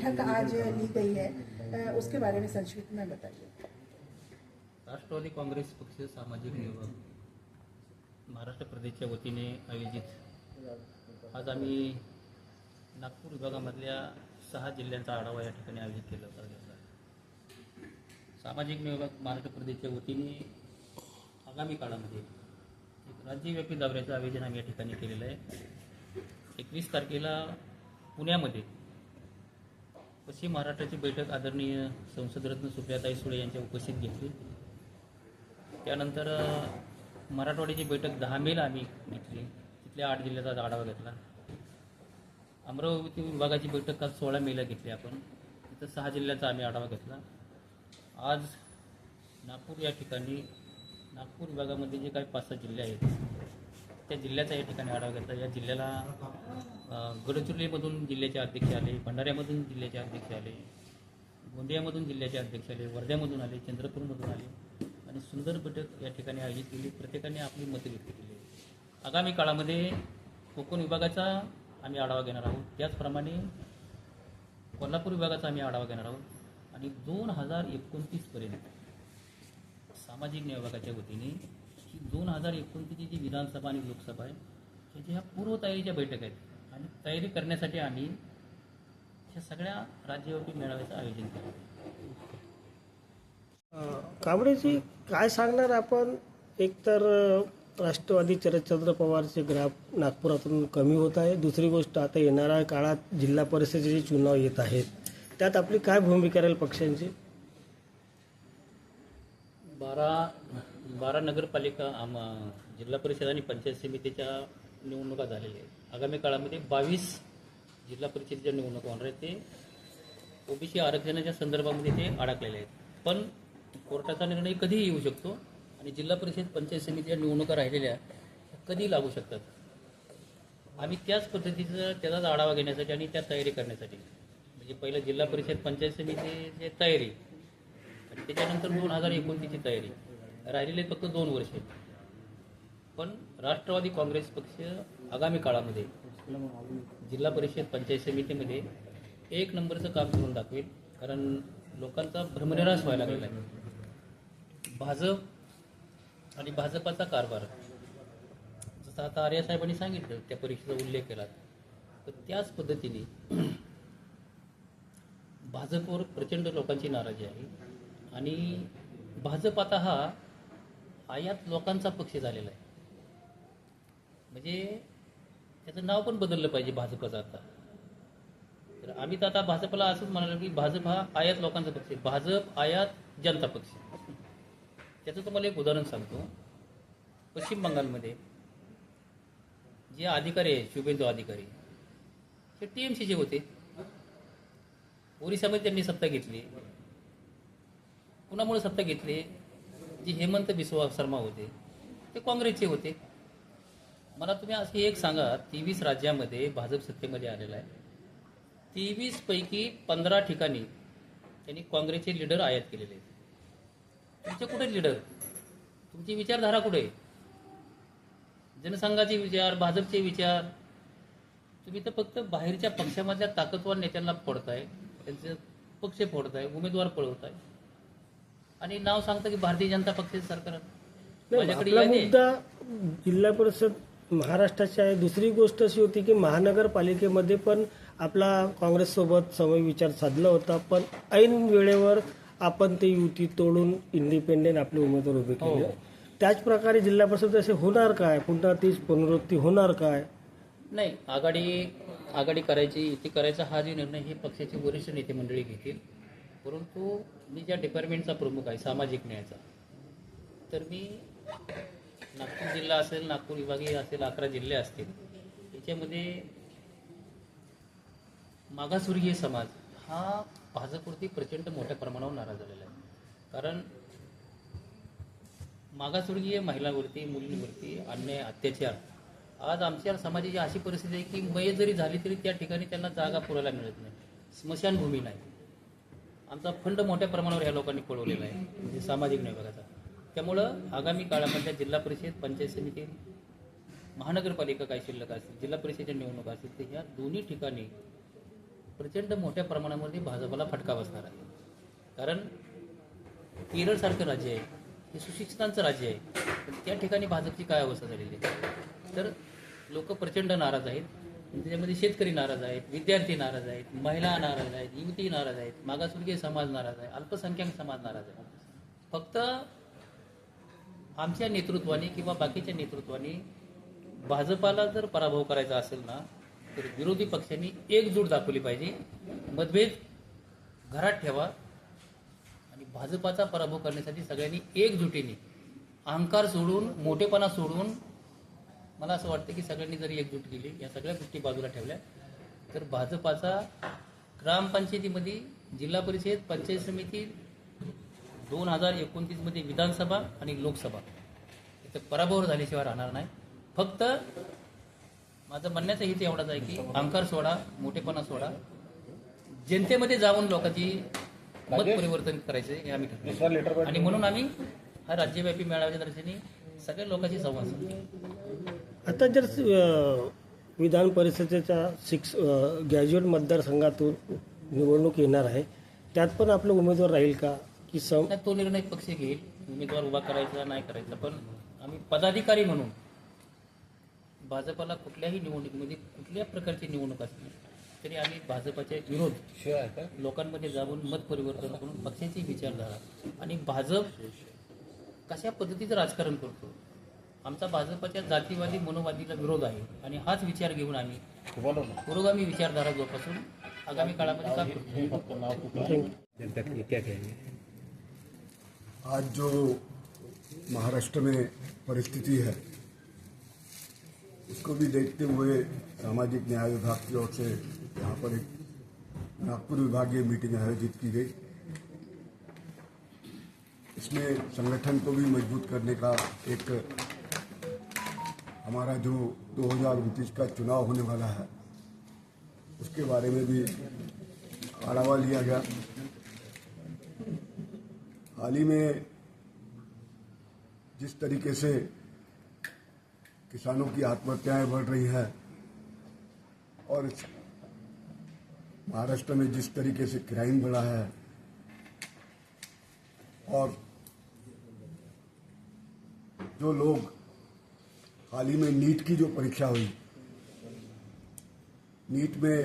बैठक आज ली गई है, उसके बारे में संक्षिप्त में बताइए। राष्ट्रवादी काँग्रेस पक्ष सामाजिक नियोजन महाराष्ट्र प्रदेशच्या वतीने आयोजित आज आम्ही नागपूर विभागामधल्या 6 जिल्ह्यांचा आढावा या ठिकाणी आयोजित केला होता। सामाजिक नियोजन महाराष्ट्र प्रदेशच्या वतीने आगामी काळामध्ये एक राज्यव्यापी दौऱ्याचं आयोजन आम्ही या ठिकाणी केलेलं आहे। 21 तारखेला पुण्यामध्ये पश्चिम महाराष्ट्राची बैठक आदरणीय संसदरत्न सुप्रियाताई सुळे यांच्या उपस्थित घेतली। त्यानंतर मराठवाड्याची बैठक 10 मेला आम्ही घेतली, तिथल्या 8 जिल्ह्याचा आढावा घेतला। अमरावती विभागाची बैठक काल 16 मेला घेतली आपण, तिथं 6 जिल्ह्याचा आम्ही आढावा घेतला। आज नागपूर या ठिकाणी नागपूर विभागामध्ये जे काही 5-6 जिल्हे आहेत त्या जिल्ह्याचा या ठिकाणी आढावा घेतला। या जिल्ह्याला गडचिरोलीमधून जिल्ह्याचे अध्यक्ष आले, भंडाऱ्यामधून जिल्ह्याचे अध्यक्ष आले, गोंदियामधून जिल्ह्याचे अध्यक्ष आले, वर्ध्यामधून आले, चंद्रपूरमधून आले आणि सुंदर बैठक या ठिकाणी आयोजित केली। प्रत्येकाने आपली मतं व्यक्त केली। आगामी काळामध्ये कोकण विभागाचा आम्ही आढावा घेणार आहोत, त्याचप्रमाणे कोल्हापूर विभागाचा आम्ही आढावा घेणार आहोत आणि 2029 पर्यंत सामाजिक न्याय विभागाच्या वतीने ही 2029 जी विधानसभा आणि लोकसभा आहे त्याच्या ह्या पूर्वतयारीच्या बैठक आहेत आणि तयारी करण्यासाठी आम्ही ह्या सगळ्या राज्यव्यापी मेळाव्याचं आयोजन केलं। कांबळेजी, काय सांगणार आपण? एकतर राष्ट्रवादी शरदचंद्र पवारचे ग्राफ नागपुरातून कमी होत आहे, दुसरी गोष्ट आता येणाऱ्या काळात जिल्हा परिषदेचे चुनाव येत आहेत, त्यात आपली काय भूमिका राहील पक्षांची? 12 नगरपालिका जिल्हा परिषद आणि पंचायत समितीच्या निवडणुका झालेल्या आहेत। आगामी काळामध्ये 22 जिल्हा परिषदेच्या निवडणुका होणार आहेत। ते ओबीसी आरक्षणाच्या संदर्भामध्ये ते अडकलेले आहेत, पण कोर्टाचा निर्णय कधीही येऊ शकतो आणि जिल्हा परिषद पंचायत समितीच्या निवडणुका राहिलेल्या कधी लागू शकतात। आम्ही त्याच पद्धतीचा त्याचाच आढावा घेण्यासाठी आणि त्या तयारी करण्यासाठी म्हणजे पहिलं जिल्हा परिषद पंचायत समितीची तयारी आणि त्याच्यानंतर 2029ची तयारी राहिलेले फक्त 2 वर्ष। पण राष्ट्रवादी काँग्रेस पक्ष आगामी काळामध्ये जिल्हा परिषद पंचायत समितीमध्ये 1 नंबरचं काम करून दाखवेल, कारण लोकांचा भ्रमनिराश व्हायला लागलेला आहे। भाजप आणि भाजपाचा कारभार जसं आता आर्या साहेबांनी सांगितलं, त्या परीक्षेचा उल्लेख केला, तर त्याच पद्धतीने भाजपवर प्रचंड लोकांची नाराजी आहे आणि भाजप आता हा आयात लोकांचा पक्ष झालेला आहे। म्हणजे त्याचं नाव पण बदललं पाहिजे भाजपचं आता। तर आम्ही तर आता भाजपला असंच म्हणालो की भाजप हा आयात लोकांचा पक्ष आहे, भाजप आयात जनता पक्ष। त्याचं तुम्हाला एक उदाहरण सांगतो। पश्चिम बंगालमध्ये जे अधिकारी आहेत, शुभेंदू अधिकारी, ते TMCचे होते। ओरिसामध्ये त्यांनी सत्ता घेतली, कुणामुळे सत्ता घेतली? जे हेमंत बिस्वा शर्मा होते ते काँग्रेसचे होते। मला तुम्ही असे एक सांगा, 23 राज्यामध्ये भाजप सत्तेमध्ये आलेला आहे, 23 पैकी 15 ठिकाणी त्यांनी काँग्रेसचे लीडर आयात केलेले आहेत। तुमचे कुठे लीडर? तुमची विचारधारा कुठे? जनसंघाचे विचार, भाजपचे विचार, तुम्ही तर फक्त बाहेरच्या पक्षामधल्या ताकदवार नेत्यांना फोडताय, त्यांचे पक्ष फोडताय, उमेदवार पळवताय आणि नाव सांगतं की भारतीय जनता पक्षाचे सरकार। आपला मुद्दा जिल्हा परिषद महाराष्ट्राची आहे। दुसरी गोष्ट अशी होती की महानगरपालिकेमध्ये पण आपला काँग्रेससोबत समविचार साधला होता, पण ऐन वेळेवर आपण ते युती तोडून इंडिपेंडेंट आपले उमेदवार उभे केले। त्याच प्रकारे जिल्हा परिषद असे होणार काय? पुन्हा तीच पुनरावृत्ती होणार काय? नाही, आघाडी करायची, युती करायचा हा जो निर्णय हे पक्षाचे वरिष्ठ नेते मंडळी घेतील। परंतु मी ज्या डिपार्टमेंटचा प्रमुख आहे सामाजिक न्यायाचा, तर मी नागपूर जिल्हा असेल, नागपूर विभागीय असेल, 11 जिल्हे असतील, याच्यामध्ये मागासवर्गीय समाज हा भाजपवरती प्रचंड मोठ्या प्रमाणावर नाराज झालेला आहे। कारण मागासवर्गीय महिलांवरती, मुलींवरती अन्याय, अत्याचार, आज आमच्या समाजाची अशी परिस्थिती आहे की मयत जरी झाली तरी त्या ठिकाणी त्यांना जागा पुरायला मिळत नाही, स्मशानभूमी नाही। आमचा फंड मोठ्या प्रमाणावर या लोकांनी पळवलेला आहे, म्हणजे सामाजिक न्याय विभागाचा। त्यामुळं आगामी काळामध्ये जिल्हा परिषद, पंचायत समिती, महानगरपालिका काय शिल्लक असतील, जिल्हा परिषदेच्या निवडणुका असतील, तर ह्या दोन्ही ठिकाणी प्रचंड मोठ्या प्रमाणामध्ये भाजपला फटका बसणार आहे. कारण केरळसारखं राज्य आहे, हे सुशिक्षितांचं राज्य आहे, पण त्या ठिकाणी भाजपची काय अवस्था झालेली आहे. तर लोक प्रचंड नाराज आहेत. त्याच्यामध्ये शेतकरी नाराज आहेत, विद्यार्थी नाराज आहेत, महिला नाराज आहेत, युवती नाराज आहेत, मागासवर्गीय समाज नाराज आहे, अल्पसंख्याक समाज नाराज आहे. फक्त आमच्या नेतृत्वाने किंवा बाकीच्या नेतृत्वाने भाजपाला जर पराभव करायचा असेल ना, तर विरोधी पक्षांनी एकजूट दाखवली पाहिजे. मतभेद घरात ठेवा आणि भाजपाचा पराभव करण्यासाठी सगळ्यांनी एकजुटीने अहंकार सोडून, मोठेपणा सोडून, मला असं वाटतं की सगळ्यांनी जर एकजूट केली, या सगळ्या गोष्टी बाजूला ठेवल्या, तर भाजपाचा ग्रामपंचायतीमध्ये, जिल्हा परिषद, पंचायत समिती, 2029 मध्ये विधानसभा आणि लोकसभा इथं पराभव झाल्याशिवाय राहणार नाही. फक्त माझं म्हणण्याचा हेतू एवढाच आहे की अहंकार सोडा, मोठेपणा सोडा, जनतेमध्ये जाऊन लोकांची मत परिवर्तन करायचे हे आम्ही ठरवलं. आणि म्हणून आम्ही हा राज्यव्यापी मेळाव्याच्या दर्शनी सगळ्या लोकांशी संवाद साधतो. आता जर विधान परिषदेच्या ग्रॅज्युएट मतदारसंघातून निवडणूक येणार आहे, त्यात पण आपलं उमेदवार राहील का की तो निर्णय पक्ष घेईल, उमेदवार उभा करायचा नाही करायचा. पण आम्ही पदाधिकारी म्हणून भाजपाला कुठल्याही निवडणुकीमध्ये कुठल्या प्रकारची निवडणूक असली तरी आम्ही भाजपाच्या विरोध लोकांमध्ये जाऊन मत परिवर्तन करून पक्षाची विचारधारा आणि भाजप कशा पद्धतीचं राजकारण करतो, आमचा भाजपाच्या जातीवादी मनोवादीला विरोध आहे आणि हाच विचार घेऊन आम्ही पुरोगामी विचारधारा जोपासून आगामी काळामध्ये काम करतो. आज जो महाराष्ट्र में परिस्थिति है उसको भी देखते हुए सामाजिक न्याय विभाग की ओर से यहाँ पर एक नागपुर विभागीय मीटिंग आयोजित की गई. इसमें संगठन को भी मजबूत करने का एक हमारा जो 2029 का चुनाव होने वाला है उसके बारे में भी आढावा लिया गया. हाल ही में जिस तरीके से किसानों की आत्महत्याएं बढ़ रही हैं और महाराष्ट्र में जिस तरीके से क्राइम बढ़ा है और जो लोग हाल ही में नीट की जो परीक्षा हुई, नीट में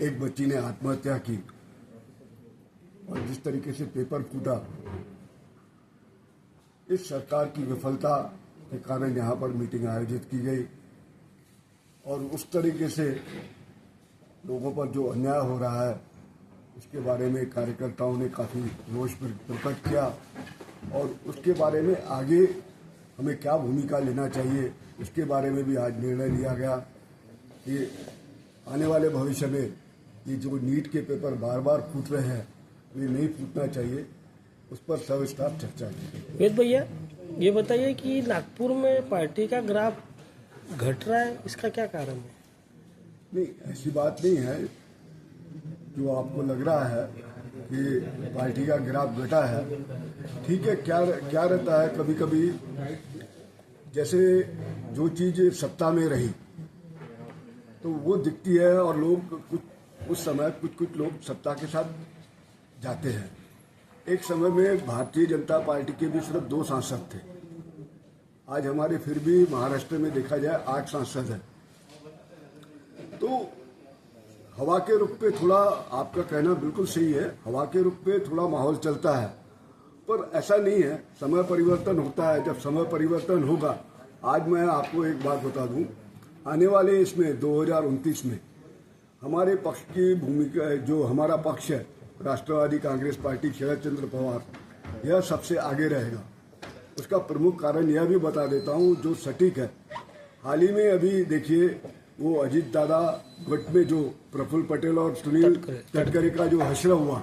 एक बच्ची ने आत्महत्या की और जिस तरीके से पेपर फूटा, इस सरकार की विफलता के कारण यहाँ पर मीटिंग आयोजित की गई और उस तरीके से लोगों पर जो अन्याय हो रहा है उसके बारे में कार्यकर्ताओं ने काफ़ी रोष प्रकट किया और उसके बारे में आगे हमें क्या भूमिका लेना चाहिए उसके बारे में भी आज निर्णय लिया गया कि आने वाले भविष्य में ये जो नीट के पेपर बार बार फूट रहे हैं ये नहीं फूटना चाहिए, उस पर सविस्तार चर्चा की. वेद भैया, ये बताइए कि नागपुर में पार्टी का ग्राफ घट रहा है, इसका क्या कारण है? नहीं, ऐसी बात नहीं है. जो आपको लग रहा है कि पार्टी का ग्राफ घटा है, ठीक है. क्या रहता है, कभी कभी जैसे जो चीज़ सत्ता में रही तो वो दिखती है और लोग कुछ उस समय कुछ लोग सत्ता के साथ जाते हैं. एक समय में भारतीय जनता पार्टी के भी सिर्फ 2 सांसद थे. आज हमारे फिर भी महाराष्ट्र में देखा जाए 8 सांसद हैं. तो हवा के रुख पे थोड़ा, आपका कहना बिल्कुल सही है, हवा के रुख पे थोड़ा माहौल चलता है, पर ऐसा नहीं है. समय परिवर्तन होता है. जब समय परिवर्तन होगा, आज मैं आपको एक बात बता दूं, आने वाले इसमें 2029 में हमारे पक्ष की भूमिका, जो हमारा पक्ष है राष्ट्रवादी कांग्रेस पार्टी शरद चंद्र पवार, यह सबसे आगे रहेगा. उसका प्रमुख कारण यह भी बता देता हूं जो सटीक है. हाल ही में अभी देखिए वो अजीत दादा गट में जो प्रफुल्ल पटेल और सुनील तटकरे का जो हश्र हुआ,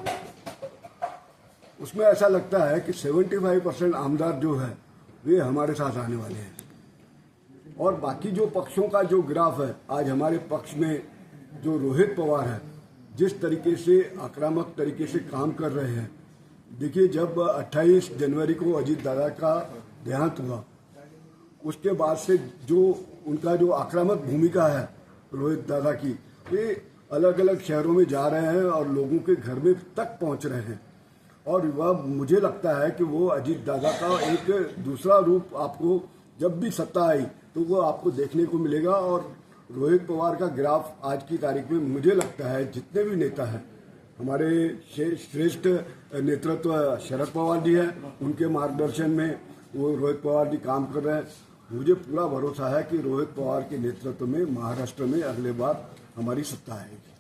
उसमें ऐसा लगता है कि 75% आमदार जो है वे हमारे साथ आने वाले हैं. और बाकी जो पक्षों का जो ग्राफ है, आज हमारे पक्ष में जो रोहित पवार है जिस तरीके से आक्रामक तरीके से काम कर रहे हैं. देखिए, जब 28 जनवरी को अजीत दादा का देहांत हुआ, उसके बाद से जो उनका जो आक्रामक भूमिका है रोहित दादा की, ये अलग अलग शहरों में जा रहे हैं और लोगों के घर में तक पहुंच रहे हैं। और वह मुझे लगता है कि वो अजीत दादा का एक दूसरा रूप आपको जब भी सत्ता आई तो वो आपको देखने को मिलेगा। और रोहित पवार का ग्राफ आज की तारीख में मुझे लगता है जितने भी नेता हैं, हमारे श्रेष्ठ नेतृत्व शरद पवार जी हैं, उनके मार्गदर्शन में वो रोहित पवार जी काम कर रहे हैं। मुझे पूरा भरोसा है कि रोहित पवार के नेतृत्व में महाराष्ट्र में अगले बार हमारी सत्ता आएगी।